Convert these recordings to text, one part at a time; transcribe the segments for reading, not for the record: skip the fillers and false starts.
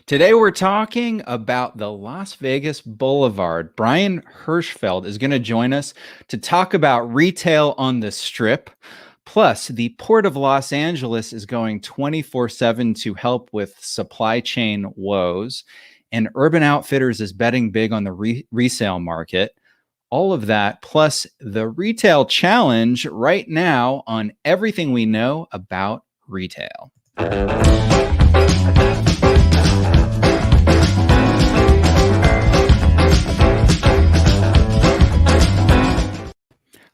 Today we're talking about the Las Vegas Boulevard. Brian Hirschfeld is going to join us to talk about retail on the Strip. Plus, the Port of Los Angeles is going 24/7 to help with supply chain woes. And Urban Outfitters is betting big on the resale market. All of that, plus the retail challenge right now on everything we know about retail.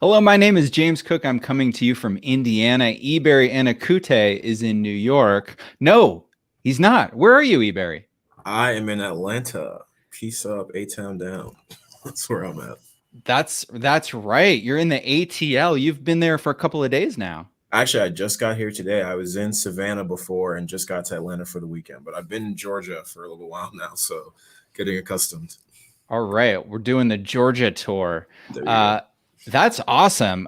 Hello, my name is James Cook. I'm coming to you from Indiana. Ebere Anokute is in New York. No, he's not. Where are you, Ebere? I am in Atlanta. Peace up, A-Town down. That's where I'm at. That's right. You're in the ATL. You've been there for a couple of days now. Actually, I just got here today. I was in Savannah before and just got to Atlanta for the weekend, but I've been in Georgia for a little while now, so getting accustomed. All right, we're doing the Georgia tour. There you go. That's awesome.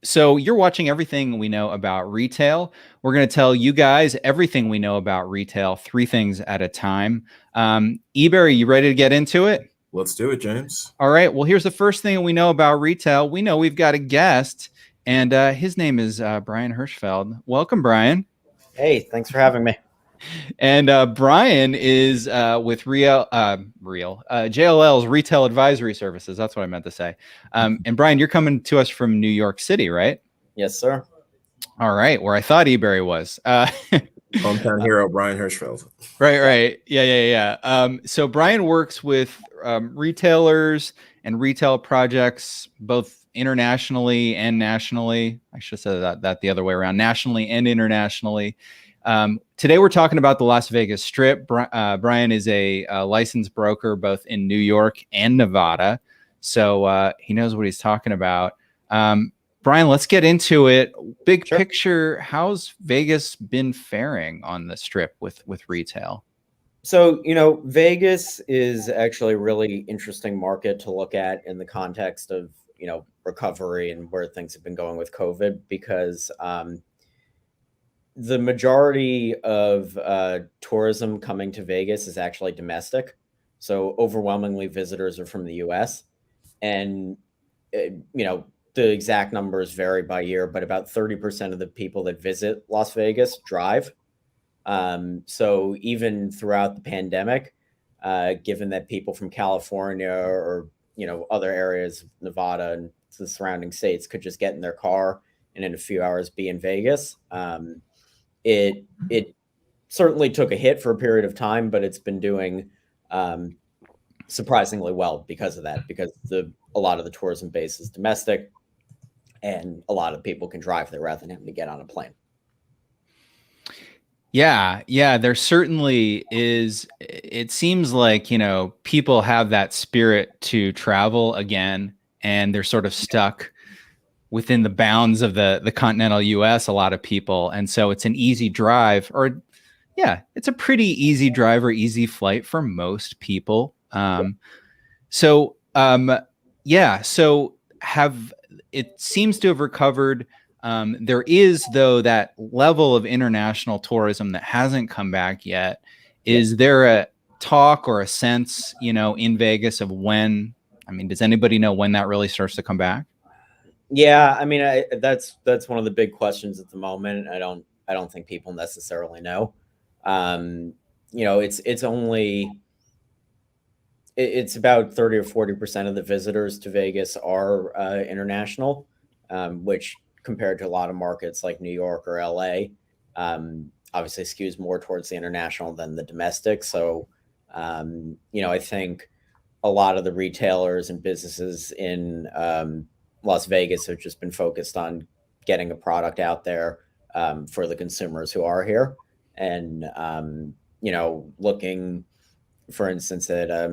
So you're watching everything we know about retail. We're going to tell you guys everything we know about retail, 3 things at a time. Ebere, you ready to get into it? Let's do it, James. All right. Well, here's the first thing we know about retail. We know we've got a guest, and his name is Brian Hirschfeld. Welcome, Brian. Hey, thanks for having me. And Brian is with JLL's Retail Advisory Services. That's what I meant to say. And Brian, you're coming to us from New York City, right? Yes, sir. All right, where I thought Ebere was. Hometown hero, Brian Hirschfeld. Right. Yeah. So Brian works with retailers and retail projects, both internationally and nationally. I should have said that the other way around, nationally and internationally. Today, we're talking about the Las Vegas Strip. Brian is a licensed broker both in New York and Nevada, so he knows what he's talking about. Brian, let's get into it. Big picture, how's Vegas been faring on the Strip with retail? So, Vegas is actually a really interesting market to look at in the context of, recovery and where things have been going with COVID, because the majority of tourism coming to Vegas is actually domestic. So overwhelmingly visitors are from the US. And, the exact numbers vary by year, but about 30% of the people that visit Las Vegas drive. So even throughout the pandemic, given that people from California or, other areas of Nevada and the surrounding states could just get in their car and in a few hours be in Vegas, it certainly took a hit for a period of time, but it's been doing surprisingly well because of that, because a lot of the tourism base is domestic and a lot of people can drive there rather than having to get on a plane. Yeah, there certainly is. It seems like, people have that spirit to travel again, and they're sort of stuck within the bounds of the continental US, a lot of people. And so it's an easy drive, or it's a pretty easy drive or easy flight for most people. So it seems to have recovered. There is, though, that level of international tourism that hasn't come back yet. Is there a talk or a sense, in Vegas of when? I mean, does anybody know when that really starts to come back? Yeah, I mean, that's one of the big questions at the moment. I don't think people necessarily know. It's about 30 or 40% of the visitors to Vegas are international, which compared to a lot of markets like New York or LA, obviously skews more towards the international than the domestic. So, I think a lot of the retailers and businesses in Las Vegas have just been focused on getting a product out there for the consumers who are here. And, looking, for instance, at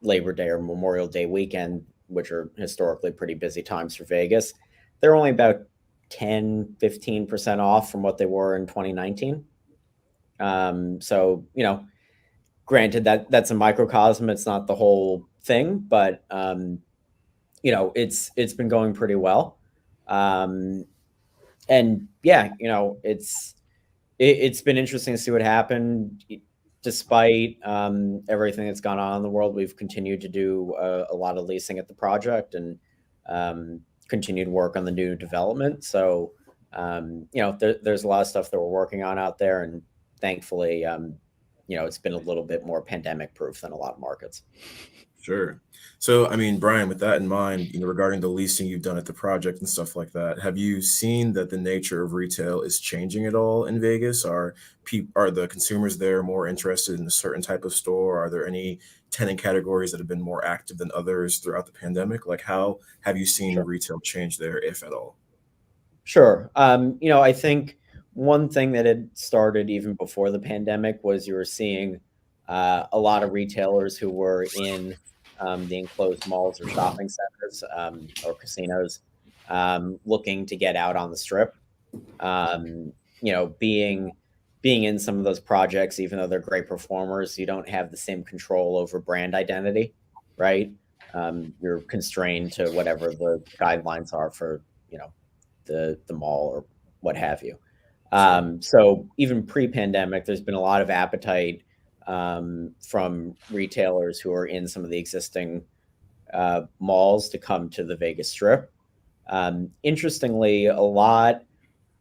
Labor Day or Memorial Day weekend, which are historically pretty busy times for Vegas, they're only about 10-15% off from what they were in 2019. So, granted that's a microcosm, it's not the whole thing, but it's been going pretty well. And it's been interesting to see what happened. despite everything that's gone on in the world, we've continued to do a lot of leasing at the project and continued work on the new development. So, there's a lot of stuff that we're working on out there, and thankfully, it's been a little bit more pandemic proof than a lot of markets. Sure. So, I mean, Brian, with that in mind, regarding the leasing you've done at the project and stuff like that, have you seen that the nature of retail is changing at all in Vegas? Are the consumers there more interested in a certain type of store? Are there any tenant categories that have been more active than others throughout the pandemic? Like, how have you seen Sure. retail change there, if at all? Sure. I think one thing that had started even before the pandemic was you were seeing a lot of retailers who were in the enclosed malls or shopping centers or casinos looking to get out on the strip. Being in some of those projects, even though they're great performers, you don't have the same control over brand identity, right? You're constrained to whatever the guidelines are for, the mall or what have you. So even pre-pandemic, there's been a lot of appetite from retailers who are in some of the existing malls to come to the Vegas Strip. Interestingly, a lot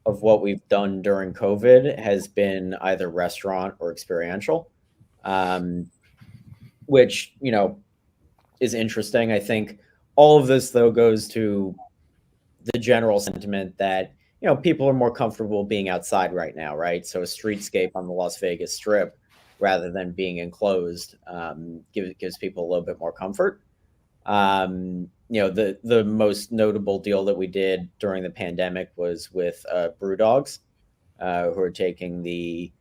of what we've done during COVID has been either restaurant or experiential, which, is interesting. I think all of this, though, goes to the general sentiment that, people are more comfortable being outside right now, right? So a streetscape on the Las Vegas Strip, rather than being enclosed, gives people a little bit more comfort. The most notable deal that we did during the pandemic was with Brewdogs, who are taking the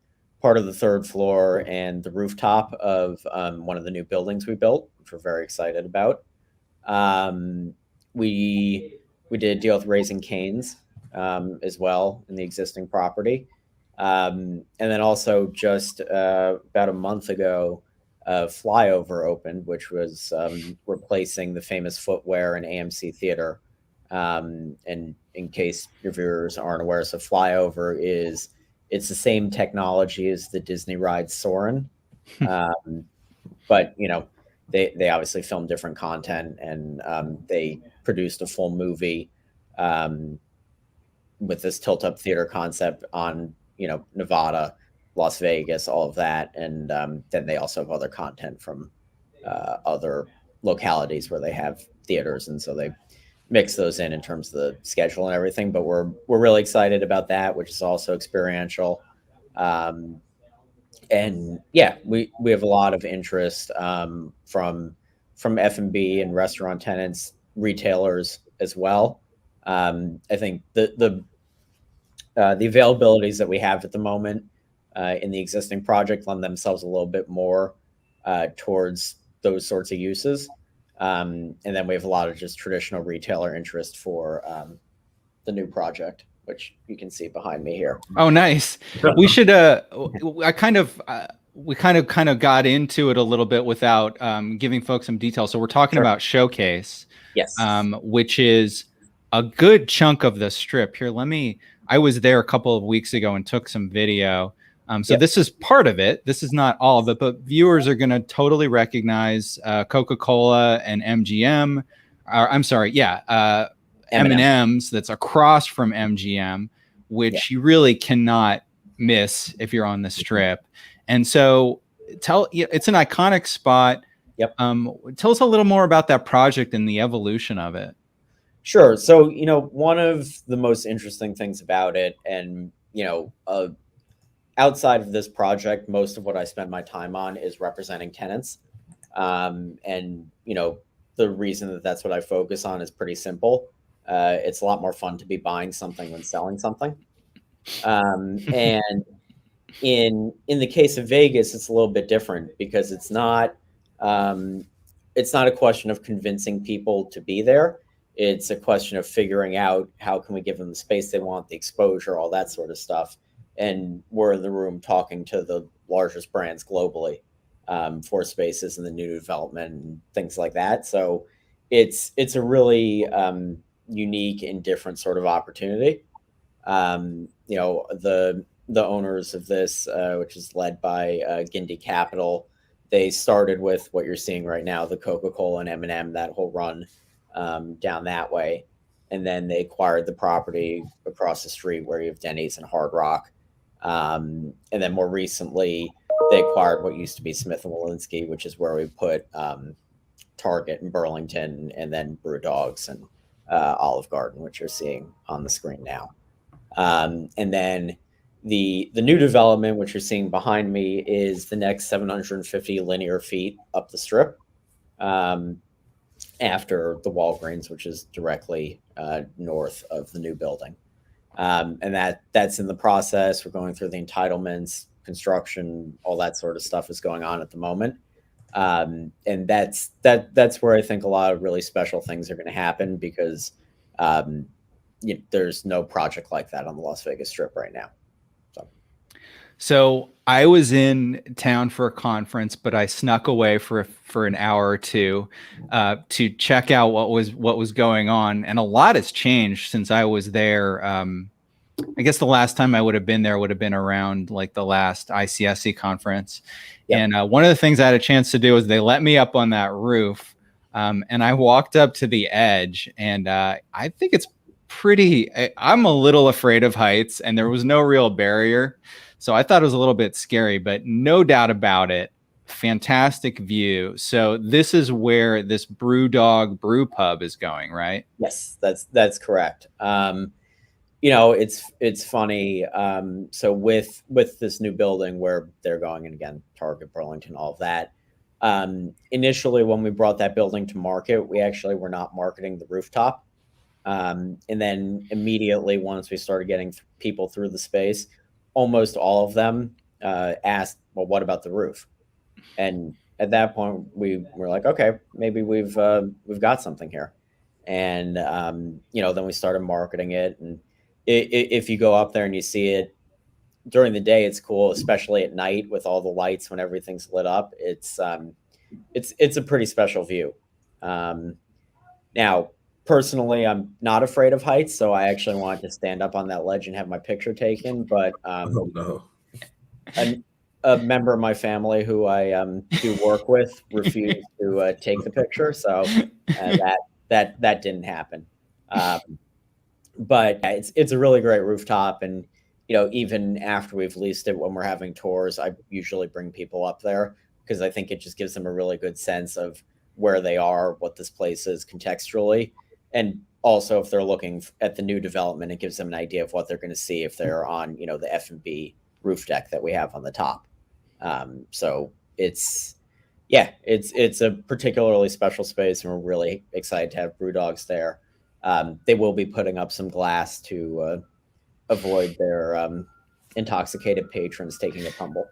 part of the third floor and the rooftop of one of the new buildings we built, which we're very excited about. We did a deal with Raising Cane's as well in the existing property. And then also just about a month ago, Flyover opened, which was replacing the famous Footwear and AMC Theater. And in case your viewers aren't aware, so Flyover it's the same technology as the Disney ride Soarin'. But, they obviously filmed different content, and they produced a full movie with this tilt-up theater concept on, Nevada, Las Vegas, all of that. And then they also have other content from other localities where they have theaters. And so they mix those in terms of the schedule and everything. But we're really excited about that, which is also experiential. And yeah, we have a lot of interest from F&B and restaurant tenants, retailers as well. I think the availabilities that we have at the moment in the existing project lend themselves a little bit more towards those sorts of uses. And then we have a lot of just traditional retailer interest for the new project, which you can see behind me here. Oh, nice. We should, we kind of got into it a little bit without giving folks some details. So we're talking about Showcase, yes, which is a good chunk of the strip here. I was there a couple of weeks ago and took some video. So this is part of it. This is not all of it, but viewers are going to totally recognize Coca-Cola and MGM. M&M's that's across from MGM, which you really cannot miss if you're on the strip. And so it's an iconic spot. Yep. Tell us a little more about that project and the evolution of it. Sure. So, one of the most interesting things about it, and, outside of this project, most of what I spend my time on is representing tenants. And, the reason that that's what I focus on is pretty simple. It's a lot more fun to be buying something than selling something. And in the case of Vegas, it's a little bit different because it's not a question of convincing people to be there. It's a question of figuring out how can we give them the space they want, the exposure, all that sort of stuff. And we're in the room talking to the largest brands globally for spaces and the new development and things like that. So it's a really unique and different sort of opportunity. The the owners of this, which is led by Gindi Capital, they started with what you're seeing right now, the Coca-Cola and M&M, that whole run down that way. And then they acquired the property across the street where you have Denny's and Hard Rock. And then more recently, they acquired what used to be Smith & Walensky, which is where we put Target in Burlington, and then Brew Dogs and Olive Garden, which you're seeing on the screen now. And then the new development, which you're seeing behind me, is the next 750 linear feet up the strip after the Walgreens, which is directly north of the new building. And that's in the process. We're going through the entitlements, construction, all that sort of stuff is going on at the moment. And that's where I think a lot of really special things are going to happen, because there's no project like that on the Las Vegas Strip right now. So I was in town for a conference, but I snuck away for an hour or two to check out what was going on, and a lot has changed since I was there. I guess the last time I would have been there would have been around like the last ICSC conference. Yep. And one of the things I had a chance to do was they let me up on that roof, and I walked up to the edge, and I think it's pretty. I'm a little afraid of heights, and there was no real barrier. So I thought it was a little bit scary, but no doubt about it, fantastic view. So this is where this Brewdog Brew Pub is going, right? Yes, that's correct. It's funny. So with this new building where they're going, and again, Target, Burlington, all of that. Initially, when we brought that building to market, we actually were not marketing the rooftop. And then immediately, once we started getting people through the space, almost all of them asked, well, what about the roof? And at that point, we were like, okay, maybe we've got something here. And, then we started marketing it. And if you go up there and you see it during the day, it's cool, especially at night with all the lights when everything's lit up. It's a pretty special view. Now, personally, I'm not afraid of heights, so I actually wanted to stand up on that ledge and have my picture taken. But a member of my family who I do work with refused to take the picture, so that didn't happen. But it's a really great rooftop, and even after we've leased it, when we're having tours, I usually bring people up there because I think it just gives them a really good sense of where they are, what this place is contextually. And also, if they're looking at the new development, it gives them an idea of what they're going to see if they're on, the F&B roof deck that we have on the top. So it's a particularly special space, and we're really excited to have Brew Dogs there. They will be putting up some glass to avoid their intoxicated patrons taking a tumble.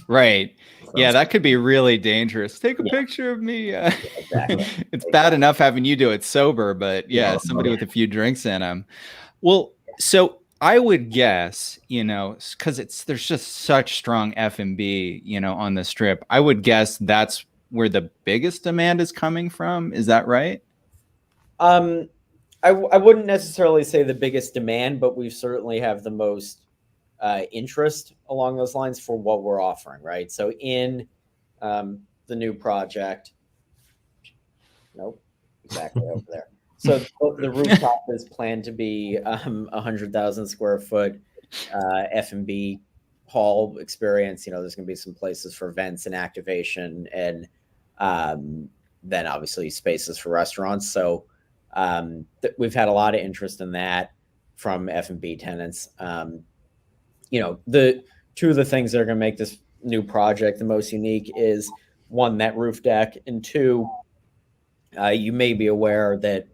Right. Yeah, that could be really dangerous. Take a picture of me. Exactly. It's bad enough having you do it sober, but somebody with a few drinks in them. Well, so I would guess, because there's just such strong F&B, on the strip. I would guess that's where the biggest demand is coming from. Is that right? I wouldn't necessarily say the biggest demand, but we certainly have the most interest along those lines for what we're offering, right? So in the new project, exactly over there. So the rooftop is planned to be 100,000 square foot F&B hall experience. There's going to be some places for events and activation, and then obviously spaces for restaurants. So we've had a lot of interest in that from F&B tenants. The two of the things that are going to make this new project the most unique is, one, that roof deck, and two, you may be aware that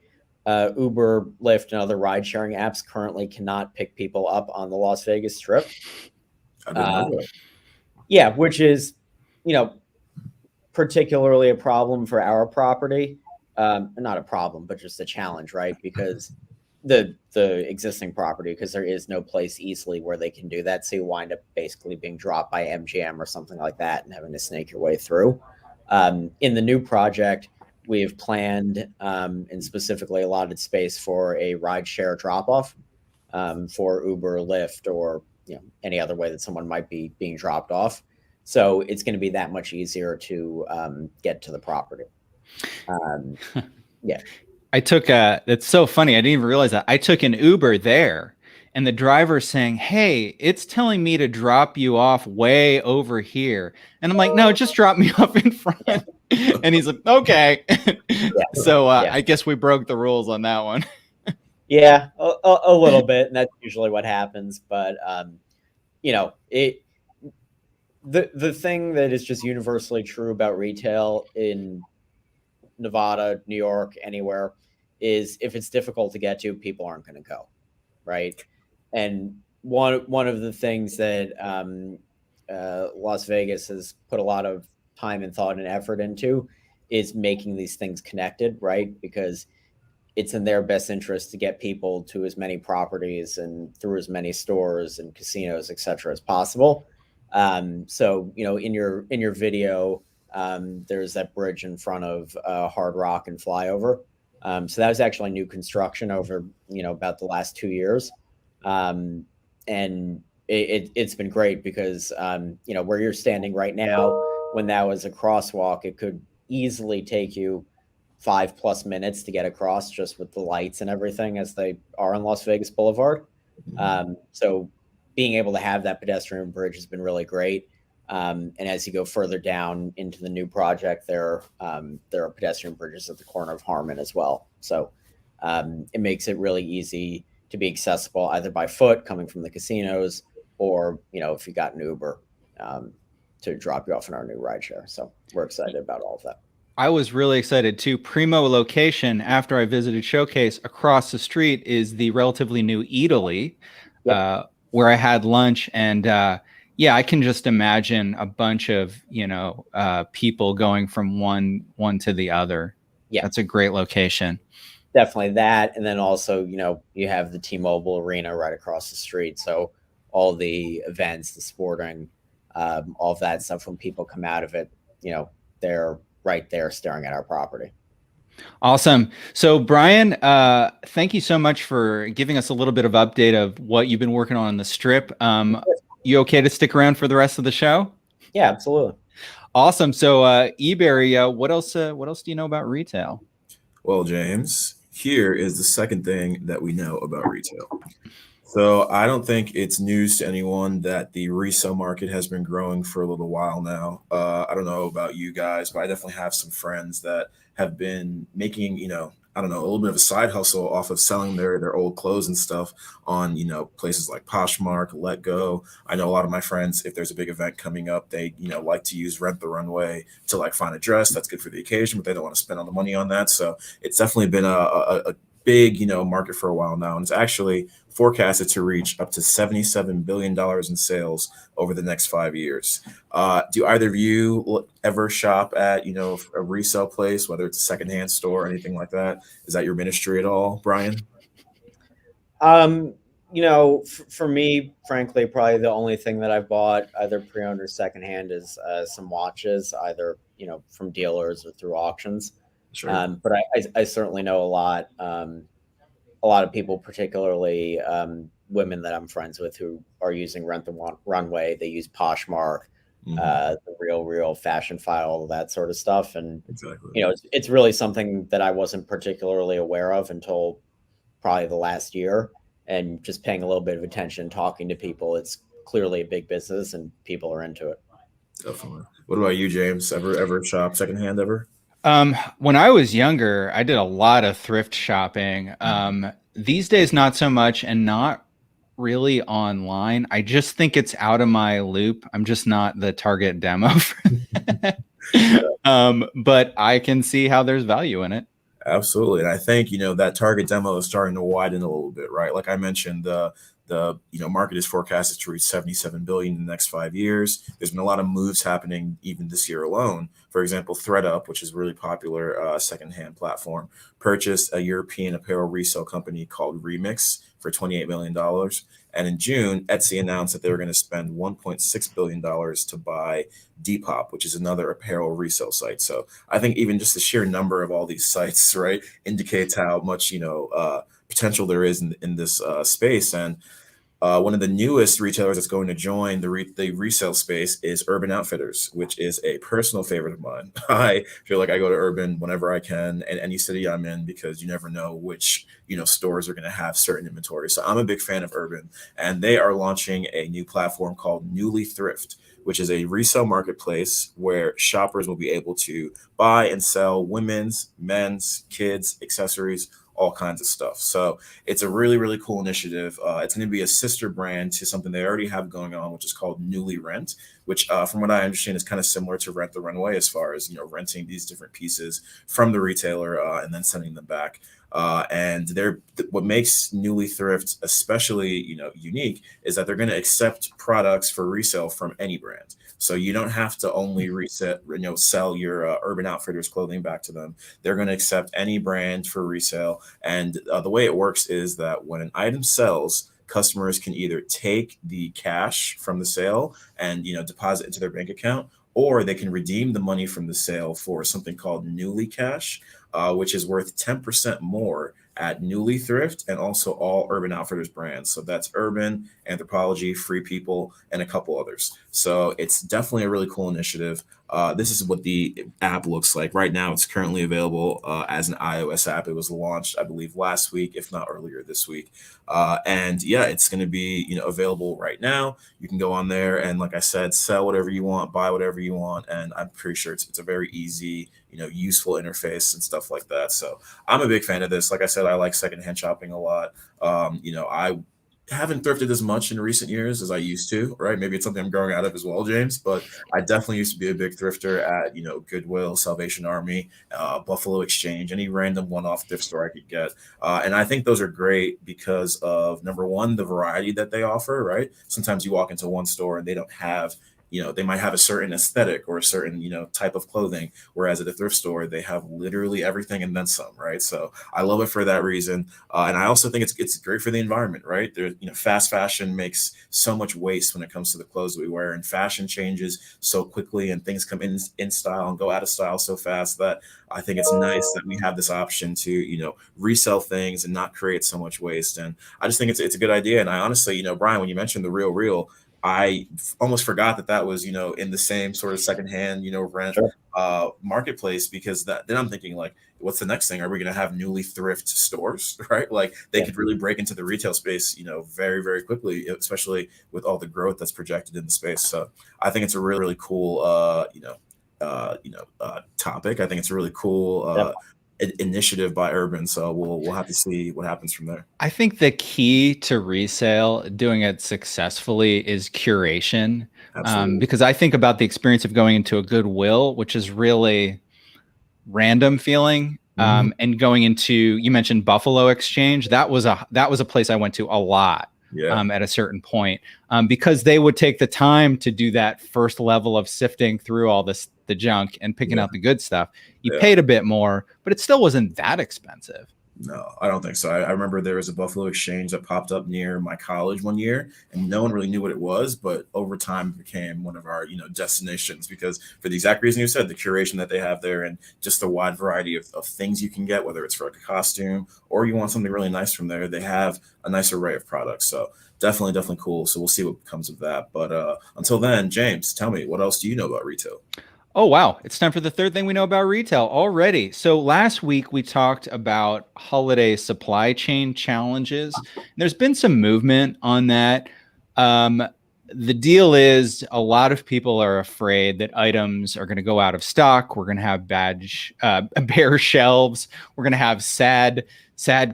Uber, Lyft, and other ride-sharing apps currently cannot pick people up on the Las Vegas Strip. I didn't know that. Yeah, which is, particularly a problem for our property. Not a problem, but just a challenge, right? Because the existing property, because there is no place easily where they can do that. So you wind up basically being dropped by MGM or something like that and having to snake your way through. In the new project, we've planned and specifically allotted space for a ride share drop off for Uber, Lyft, or any other way that someone might be being dropped off. So it's going to be that much easier to get to the property. Yeah. I took that's so funny. I didn't even realize that. I took an Uber there and the driver's saying, "Hey, it's telling me to drop you off way over here." And I'm like, "No, just drop me off in front." And he's like, "Okay." So I guess we broke the rules on that one. Yeah, a little bit, and that's usually what happens. But the thing that is just universally true about retail in Nevada, New York, anywhere, is if it's difficult to get to, people aren't going to go, right? And one of the things that Las Vegas has put a lot of time and thought and effort into is making these things connected, right? Because it's in their best interest to get people to as many properties and through as many stores and casinos, et cetera, as possible. So, in your video, there's that bridge in front of Hard Rock and Flyover. So that was actually new construction over, about the last 2 years. And it's been great because, where you're standing right now, when that was a crosswalk, it could easily take you 5+ minutes to get across just with the lights and everything as they are on Las Vegas Boulevard. So being able to have that pedestrian bridge has been really great. And as you go further down into the new project, there are pedestrian bridges at the corner of Harmon as well. So it makes it really easy to be accessible either by foot coming from the casinos or, if you got an Uber to drop you off in our new rideshare. So we're excited about all of that. I was really excited too. Primo location after I visited Showcase across the street is the relatively new Eataly, where I had lunch. And I can just imagine a bunch of, people going from one to the other. Yeah, that's a great location. Definitely that. And then also, you have the T-Mobile Arena right across the street. So all the events, the sporting, all of that stuff, when people come out of it, they're right there staring at our property. Awesome. So Brian, thank you so much for giving us a little bit of update of what you've been working on the Strip. You okay to stick around for the rest of the show? Yeah, absolutely. Awesome. So Ebere, what else do you know about retail? Well, James, here is the second thing that we know about retail. So I don't think it's news to anyone that the resale market has been growing for a little while now. I don't know about you guys, but I definitely have some friends that have been making, a little bit of a side hustle off of selling their old clothes and stuff on, places like Poshmark, Let Go. I know a lot of my friends, if there's a big event coming up, they, like to use Rent the Runway to like find a dress that's good for the occasion, but they don't want to spend all the money on that. So it's definitely been a big, market for a while now. And it's actually forecasted to reach up to $77 billion in sales over the next 5 years. Do either of you ever shop at, a resale place, whether it's a secondhand store or anything like that? Is that your ministry at all, Brian? For me, frankly, probably the only thing that I've bought either pre-owned or secondhand is some watches, either, from dealers or through auctions. Sure. But I certainly know a lot of people, particularly women that I'm friends with who are using Rent the Runway. They use Poshmark, the Real Fashion File, all of that sort of stuff. And, it's really something that I wasn't particularly aware of until probably the last year. And just paying a little bit of attention, talking to people, it's clearly a big business and people are into it. Definitely. What about you, James? Ever shop secondhand ever? When I was younger, I did a lot of thrift shopping. These days, not so much, and not really online. I just think it's out of my loop. I'm just not the target demo for that. But I can see how there's value in it. Absolutely. And I think, that target demo is starting to widen a little bit, right? Like I mentioned, the market is forecasted to reach 77 billion in the next 5 years. There's been a lot of moves happening even this year alone. For example, ThredUp, which is a really popular secondhand platform, purchased a European apparel resale company called Remix for $28 million. And in June, Etsy announced that they were going to spend $1.6 billion to buy Depop, which is another apparel resale site. So I think even just the sheer number of all these sites, right, indicates how much, potential there is in this space. And One of the newest retailers that's going to join the resale space is Urban Outfitters, which is a personal favorite of mine. I feel like I go to Urban whenever I can in any city I'm in, because you never know which stores are going to have certain inventory. So I'm a big fan of Urban, and they are launching a new platform called Newly Thrift, which is a resale marketplace where shoppers will be able to buy and sell women's, men's, kids, accessories, all kinds of stuff. So it's a really, really cool initiative. It's going to be a sister brand to something they already have going on, which is called Newly Rent, which, from what I understand, is kind of similar to Rent the Runway as far as renting these different pieces from the retailer and then sending them back. And what makes Newly Thrift especially unique is that they're going to accept products for resale from any brand. So you don't have to only sell your Urban Outfitters clothing back to them. They're going to accept any brand for resale. And the way it works is that when an item sells, customers can either take the cash from the sale and deposit into their bank account, or they can redeem the money from the sale for something called Newly Cash, which is worth 10% more at Newly Thrift and also all Urban Outfitters brands. So that's Urban, Anthropologie, Free People, and a couple others. So it's definitely a really cool initiative. This is what the app looks like. Right now, it's currently available as an iOS app. It was launched, I believe, last week, if not earlier this week. And yeah, it's going to be available right now. You can go on there and, like I said, sell whatever you want, buy whatever you want. And I'm pretty sure it's a very easy, useful interface and stuff like that. So I'm a big fan of this. Like I said, I like secondhand shopping a lot. I haven't thrifted as much in recent years as I used to, right? Maybe it's something I'm growing out of as well, James, but I definitely used to be a big thrifter at, Goodwill, Salvation Army, Buffalo Exchange, any random one-off thrift store I could get. And I think those are great because of, number one, the variety that they offer, right? Sometimes you walk into one store and they don't have they might have a certain aesthetic or a certain, type of clothing, whereas at a thrift store, they have literally everything and then some, right? So I love it for that reason. And I also think it's great for the environment, right? There, fast fashion makes so much waste when it comes to the clothes that we wear, and fashion changes so quickly and things come in style and go out of style so fast that I think it's nice that we have this option to, resell things and not create so much waste. And I just think it's a good idea. And I honestly, Brian, when you mentioned the Real, I almost forgot that was, in the same sort of secondhand, rent Sure. marketplace, because then I'm thinking, like, what's the next thing? Are we going to have Newly Thrift stores, right? Like they could really break into the retail space, very, very quickly, especially with all the growth that's projected in the space. So I think it's a really, really cool, topic. I think it's a really cool, initiative by Urban. So we'll have to see what happens from there. I think the key to resale, doing it successfully, is curation. Because I think about the experience of going into a Goodwill, which is really random feeling, and going into, you mentioned Buffalo Exchange. That was a place I went to a lot. Yeah. At a certain point, because they would take the time to do that first level of sifting through all the junk and picking out the good stuff. You paid a bit more, but it still wasn't that expensive. No, I don't think so. I remember there was a Buffalo Exchange that popped up near my college one year, and no one really knew what it was, but over time it became one of our, destinations, because for the exact reason you said, the curation that they have there and just the wide variety of things you can get, whether it's for like a costume or you want something really nice from there, they have a nice array of products. So definitely cool. So we'll see what comes of that. But until then, James, tell me, what else do you know about retail? Oh, wow. It's time for the third thing we know about retail already. So last week we talked about holiday supply chain challenges. There's been some movement on that. The deal is, a lot of people are afraid that items are going to go out of stock. We're going to have bare shelves. We're going to have sad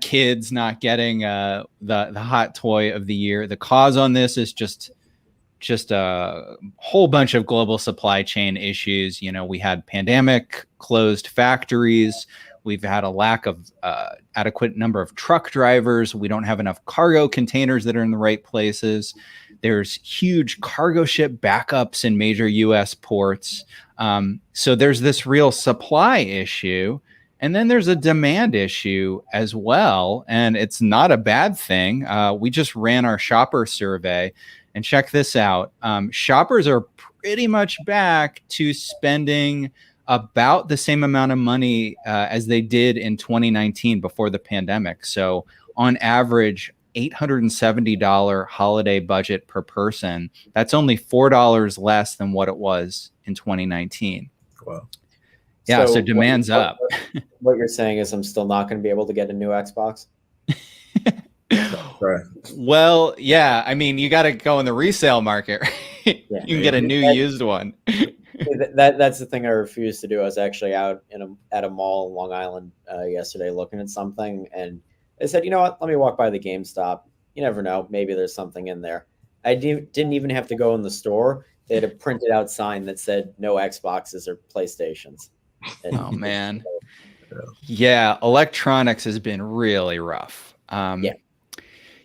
kids not getting the hot toy of the year. The cause on this is just a whole bunch of global supply chain issues. We had pandemic, closed factories. We've had a lack of adequate number of truck drivers. We don't have enough cargo containers that are in the right places. There's huge cargo ship backups in major U.S. ports. So there's this real supply issue. And then there's a demand issue as well. And it's not a bad thing. We just ran our shopper survey. And check this out. Shoppers are pretty much back to spending about the same amount of money as they did in 2019 before the pandemic. So on average, $870 holiday budget per person. That's only $4 less than what it was in 2019. Wow. Yeah, so demand's up. What you're saying is I'm still not going to be able to get a new Xbox? Right. Well, yeah, I mean, you got to go in the resale market. You can get a new used one. That's the thing I refuse to do. I was actually out at a mall in Long Island yesterday looking at something, and I said, you know what, let me walk by the GameStop. You never know, maybe there's something in there. I didn't even have to go in the store. They had a printed out sign that said no Xboxes or PlayStations. And oh man, yeah, electronics has been really rough.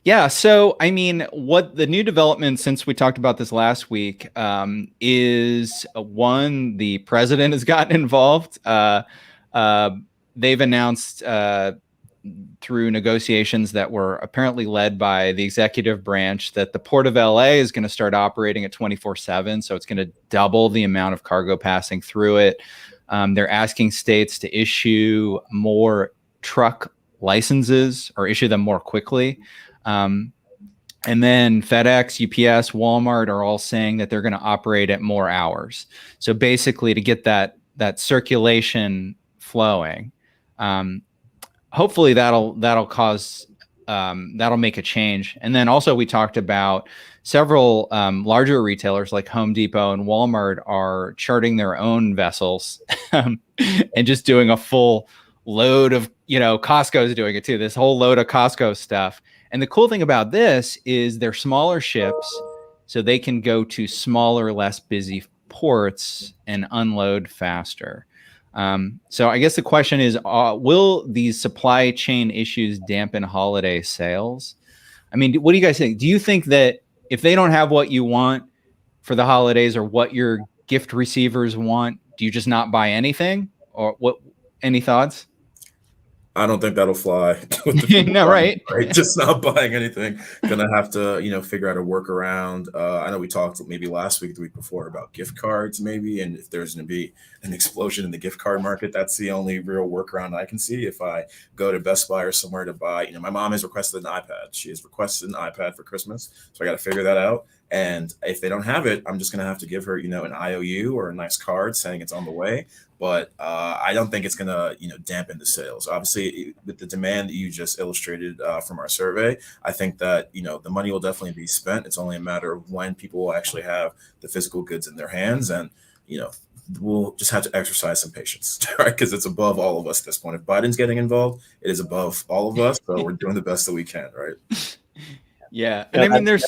Yeah. So, I mean, what the new development since we talked about this last week is one, the president has gotten involved. They've announced through negotiations that were apparently led by the executive branch that the Port of LA is going to start operating at 24/7. So it's going to double the amount of cargo passing through it. They're asking states to issue more truck licenses or issue them more quickly. And then FedEx, UPS, Walmart are all saying that they're going to operate at more hours. So basically to get that circulation flowing, hopefully that'll cause, that'll make a change. And then also we talked about several larger retailers like Home Depot and Walmart are charting their own vessels and just doing a full load of, Costco's doing it too, this whole load of Costco stuff. And the cool thing about this is they're smaller ships, so they can go to smaller, less busy ports and unload faster. So I guess the question is, will these supply chain issues dampen holiday sales? I mean, what do you guys think? Do you think that if they don't have what you want for the holidays or what your gift receivers want, do you just not buy anything? Or what? Any thoughts? I don't think that'll fly. With the no, right? Just not buying anything. Gonna have to, figure out a workaround. I know we talked maybe last week, the week before about gift cards, maybe, and if there's gonna be an explosion in the gift card market, that's the only real workaround I can see. If I go to Best Buy or somewhere to buy, my mom has requested an iPad. She has requested an iPad for Christmas, so I got to figure that out. And if they don't have it, I'm just gonna have to give her, an IOU or a nice card saying it's on the way. But I don't think it's going to, dampen the sales. Obviously, with the demand that you just illustrated from our survey, I think that, the money will definitely be spent. It's only a matter of when people will actually have the physical goods in their hands. And, we'll just have to exercise some patience, right? Because it's above all of us at this point. If Biden's getting involved, it is above all of us. So we're doing the best that we can, right? Yeah. And I mean,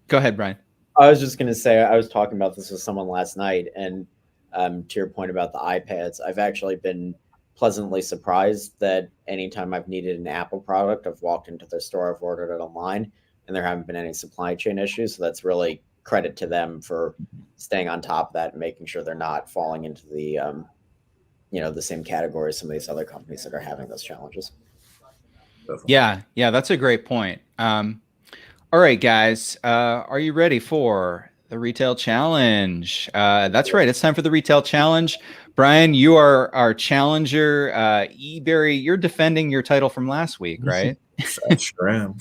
go ahead, Brian. I was just going to say, I was talking about this with someone last night, and to your point about the iPads, I've actually been pleasantly surprised that anytime I've needed an Apple product, I've walked into their store, I've ordered it online, and there haven't been any supply chain issues. So that's really credit to them for staying on top of that and making sure they're not falling into the, the same category as some of these other companies that are having those challenges. Yeah, that's a great point. All right, guys, are you ready for the retail challenge? That's right. It's time for the retail challenge. Brian, you are our challenger. Ebere, you're defending your title from last week, right? Sure am.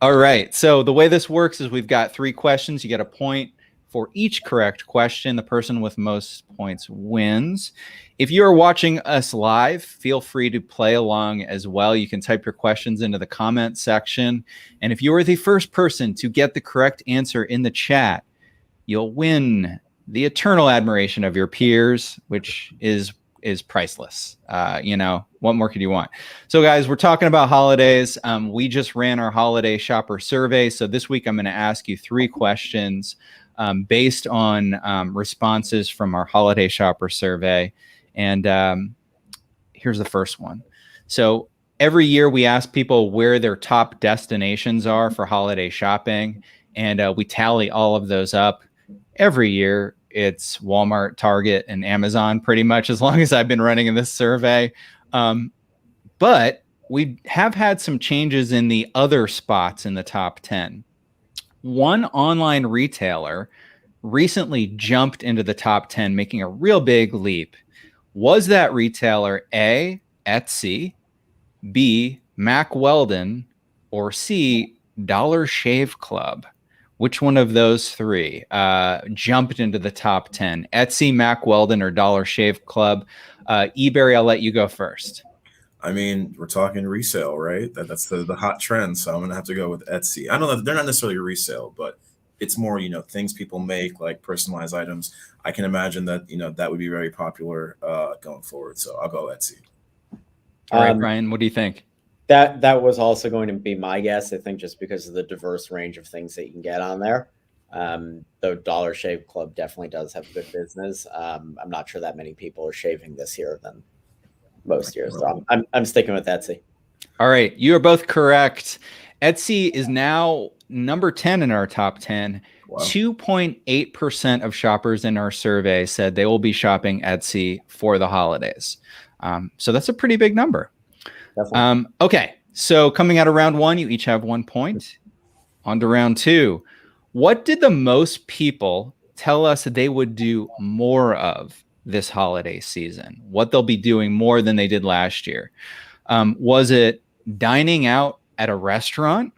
All right. So the way this works is we've got 3 questions. You get a point for each correct question. The person with most points wins. If you are watching us live, feel free to play along as well. You can type your questions into the comment section. And if you are the first person to get the correct answer in the chat, you'll win the eternal admiration of your peers, which is priceless. What more could you want? So guys, we're talking about holidays. We just ran our holiday shopper survey. So this week I'm going to ask you 3 questions based on responses from our holiday shopper survey. And here's the first one. So every year we ask people where their top destinations are for holiday shopping, and we tally all of those up. Every year it's Walmart, Target, and Amazon, pretty much, as long as I've been running in this survey. But we have had some changes in the other spots in the top 10. One online retailer recently jumped into the top 10, making a real big leap. Was that retailer A, Etsy, B, Mack Weldon, or C, Dollar Shave Club. Which one of those three jumped into the top 10? Etsy, Mack Weldon, or Dollar Shave Club? Ebere, I'll let you go first. I mean, we're talking resale, right? That's the hot trend. So I'm gonna have to go with Etsy. I don't know, they're not necessarily resale, but it's more, things people make, like personalized items. I can imagine that, that would be very popular going forward. So I'll go Etsy. All right, Brian, what do you think? That was also going to be my guess. I think just because of the diverse range of things that you can get on there. Though Dollar Shave Club definitely does have good business. I'm not sure that many people are shaving this year than most years. So I'm sticking with Etsy. All right, you are both correct. Etsy is now number 10 in our top 10. Wow. 2.8% of shoppers in our survey said they will be shopping Etsy for the holidays. So that's a pretty big number. Okay, so coming out of round one, you each have 1 point. On to round two. What did the most people tell us they would do more of this holiday season? What they'll be doing more than they did last year? Was it dining out at a restaurant?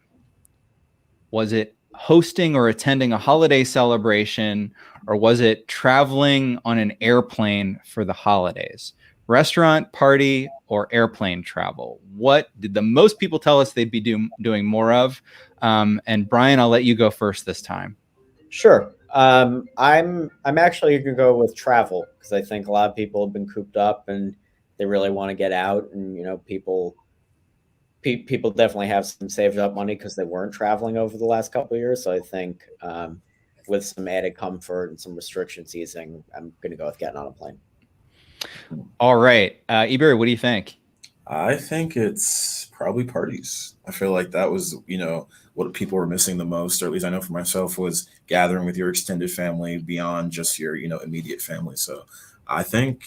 Was it hosting or attending a holiday celebration? Or was it traveling on an airplane for the holidays? Restaurant, party, or airplane travel? What did the most people tell us they'd be doing more of? And Brian, I'll let you go first this time. Sure. I'm actually going to go with travel because I think a lot of people have been cooped up and they really want to get out. And, people definitely have some saved up money because they weren't traveling over the last couple of years. So I think with some added comfort and some restrictions easing, I'm going to go with getting on a plane. All right. Ebere, what do you think? I think it's probably parties. I feel like that was, what people were missing the most, or at least I know for myself, was gathering with your extended family beyond just your, immediate family. So I think,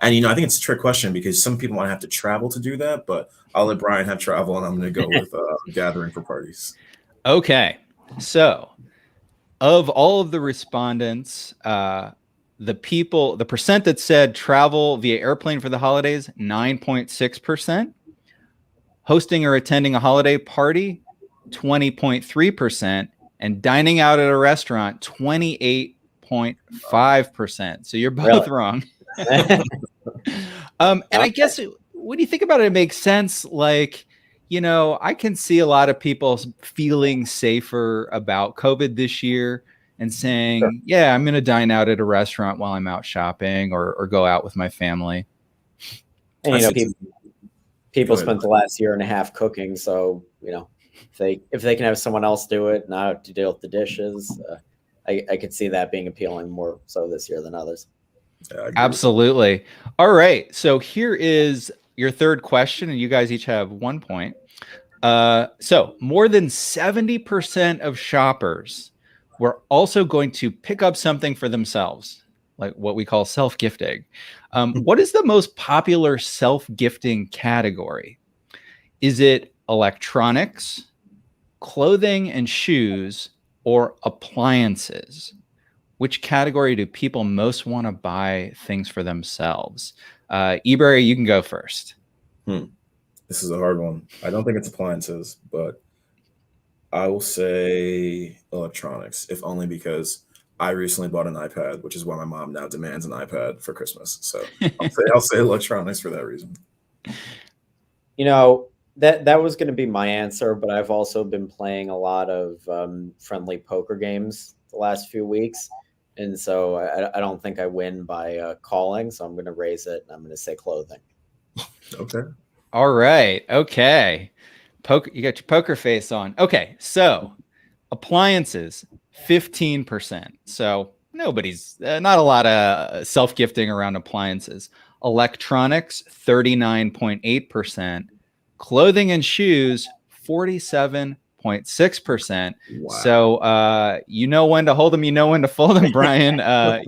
and, I think it's a trick question because some people might have to travel to do that, but I'll let Brian have travel and I'm going to go with gathering for parties. Okay. So of all of the respondents, the percent that said travel via airplane for the holidays, 9.6%. Hosting or attending a holiday party, 20.3%. And dining out at a restaurant, 28.5%. So you're both wrong. And I guess when you think about it, it makes sense. Like, I can see a lot of people feeling safer about COVID this year and saying, yeah, I'm going to dine out at a restaurant while I'm out shopping or go out with my family. And, people spent the last year and a half cooking. So, if they can have someone else do it, not have to deal with the dishes, I could see that being appealing more so this year than others. Yeah, absolutely. All right. So here is your third question, and you guys each have 1 point. So more than 70% of shoppers were also going to pick up something for themselves, like what we call self-gifting. What is the most popular self-gifting category? Is it electronics, clothing and shoes, or appliances? Which category do people most want to buy things for themselves? Ebere, you can go first. This is a hard one. I don't think it's appliances, but I will say electronics, if only because I recently bought an iPad, which is why my mom now demands an iPad for Christmas. So I'll say electronics for that reason. That was going to be my answer, but I've also been playing a lot of friendly poker games the last few weeks. And so I don't think I win by calling. So I'm going to raise it. And I'm going to say clothing. Okay. All right. Okay. You got your poker face on. Okay. So appliances, 15%. So nobody's, not a lot of self-gifting around appliances. Electronics, 39.8%. Clothing and shoes, 47.6%. Wow. So you know when to hold them, you know when to fold them, Brian.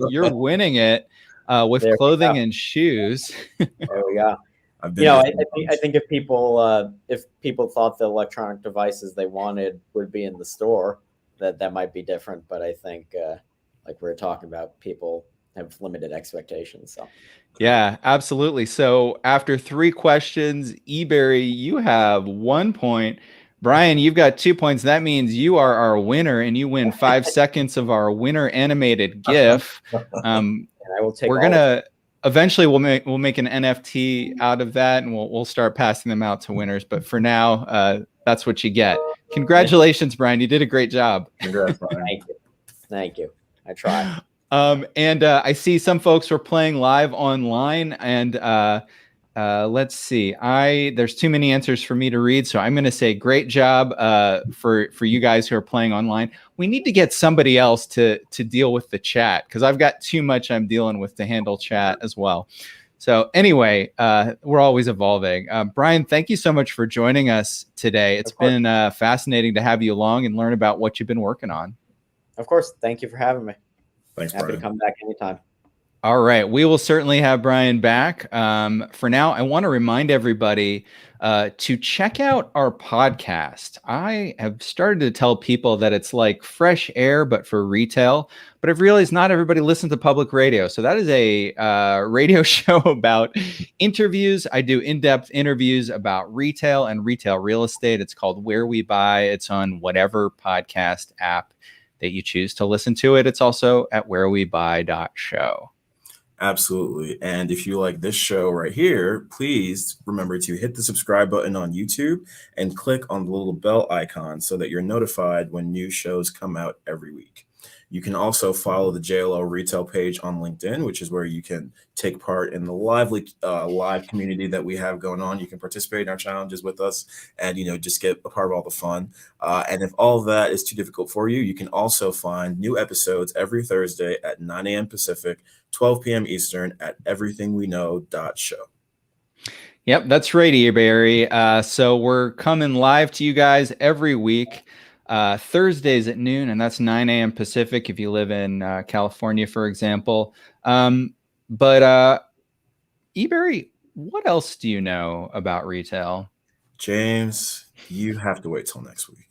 You're winning it with clothing and shoes. There we go. I think if people thought the electronic devices they wanted would be in the store, that might be different. But I think like we were talking about, people have limited expectations. So yeah, absolutely. So after 3 questions, Ebere, you have 1 point. Brian, you've got 2 points. That means you are our winner, and you win 5 seconds of our winner animated GIF. And I will take. We're gonna eventually we'll make an NFT out of that, and we'll start passing them out to winners. But for now, that's what you get. Congratulations, Brian. You did a great job. Congrats, Brian. Thank you. I tried. And I see some folks were playing live online, and let's see. There's too many answers for me to read, so I'm going to say great job for you guys who are playing online. We need to get somebody else to deal with the chat, because I've got too much I'm dealing with to handle chat as well. So anyway, we're always evolving. Brian, thank you so much for joining us today. It's been fascinating to have you along and learn about what you've been working on. Of course. Thank you for having me. Thanks, Happy Brian. to come back anytime. All right. We will certainly have Brian back. For now, I want to remind everybody to check out our podcast. I have started to tell people that it's like fresh air, but for retail. But I've realized not everybody listens to public radio. So that is a radio show about interviews. I do in-depth interviews about retail and retail real estate. It's called Where We Buy. It's on whatever podcast app that you choose to listen to it. It's also at wherewebuy.show. Absolutely. And if you like this show right here, please remember to hit the subscribe button on YouTube and click on the little bell icon so that you're notified when new shows come out every week. You can also follow the JLL retail page on LinkedIn, which is where you can take part in the lively live community that we have going on. You can participate in our challenges with us and, just get a part of all the fun. And if all of that is too difficult for you, you can also find new episodes every Thursday at 9 a.m. Pacific, 12 p.m. Eastern at everythingweknow.show. Yep, that's right, Ebere. So we're coming live to you guys every week. Thursdays at noon, and that's 9 a.m. Pacific if you live in California, for example. But Ebere, what else do you know about retail? James, you have to wait till next week.